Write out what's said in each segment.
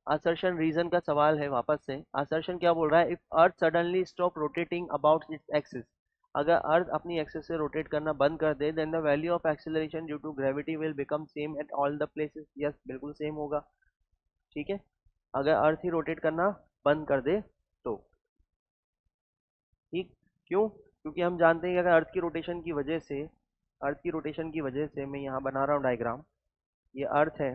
Assertion reason का सवाल है वापस से। असर्शन क्या बोल रहा है, if earth suddenly stop rotating about its axis, अगर अर्थ अपनी एक्सिस से रोटेट करना बंद कर दे, then the value of acceleration due to gravity will become same at all the places. Yes, बिल्कुल सेम होगा। ठीक है, अगर अर्थ ही रोटेट करना बंद कर दे तो। ठीक, क्यों? क्योंकि हम जानते हैं कि अगर अर्थ की रोटेशन की वजह से, अर्थ की रोटेशन की वजह से, मैं यहाँ बना रहा हूँ डायग्राम, ये अर्थ है,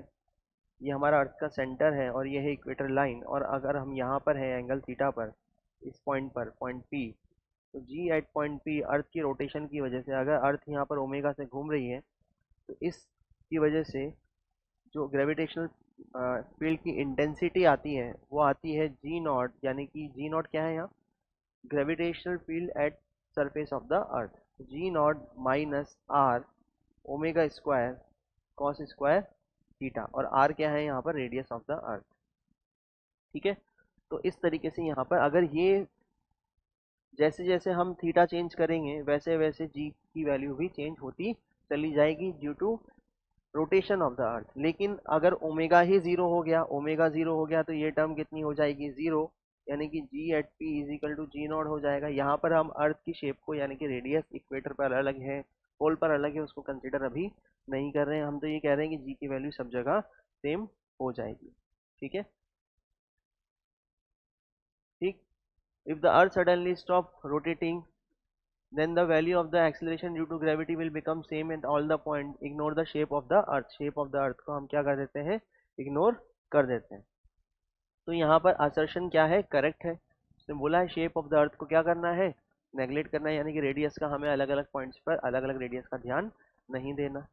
ये हमारा अर्थ का सेंटर है और ये है इक्वेटर लाइन, और अगर हम यहाँ पर है एंगल थीटा पर, इस पॉइंट पर, पॉइंट पी, तो जी एट पॉइंट पी अर्थ की रोटेशन की वजह से, अगर अर्थ यहाँ पर ओमेगा से घूम रही है, तो इसकी वजह से जो ग्रेविटेशनल फील्ड की इंटेंसिटी आती है वो आती है जी नॉट, यानी कि जी नॉट क्या है यहाँ, gravitational field at surface of the earth, g naught minus r omega square cos square theta, और आर क्या है यहाँ पर, रेडियस ऑफ द अर्थ। ठीक है, तो इस तरीके से यहाँ पर अगर ये, जैसे जैसे हम थीटा चेंज करेंगे वैसे वैसे जी की वैल्यू भी चेंज होती चली जाएगी due to rotation of the earth. लेकिन अगर ओमेगा ही जीरो हो गया, ओमेगा जीरो हो गया, तो ये टर्म कितनी हो जाएगी, जीरो, यानी कि g at P is equal to g naught हो जाएगा। यहाँ पर हम अर्थ की शेप को, यानी कि रेडियस इक्वेटर पर अलग है, पोल पर अलग है, उसको कंसिडर अभी नहीं कर रहे हैं, हम तो ये कह रहे हैं कि जी की वैल्यू सब जगह सेम हो जाएगी। ठीक है, ठीक। If the earth suddenly stop rotating, then the value of the acceleration due to gravity will become same at all the point. Ignore the shape of the earth, shape of the earth को हम क्या कर देते हैं, ignore कर देते हैं। तो यहाँ पर assertion क्या है, करेक्ट है। उसने बोला है शेप ऑफ द अर्थ को क्या करना है, नेग्लेक्ट करना है, यानी कि रेडियस का हमें अलग अलग पॉइंट्स पर अलग अलग रेडियस का ध्यान नहीं देना।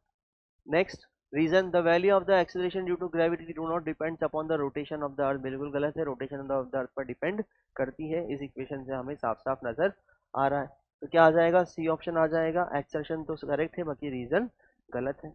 Next reason, the value of the acceleration due to gravity do not depends upon the rotation of the earth, बिल्कुल गलत है, रोटेशन ऑफ द अर्थ पर डिपेंड करती है। इस इक्वेशन से हमें साफ साफ नजर आ रहा है। तो क्या आ जाएगा, सी ऑप्शन आ जाएगा, एक्सेलरेशन तो करेक्ट है, बाकी रीजन गलत है।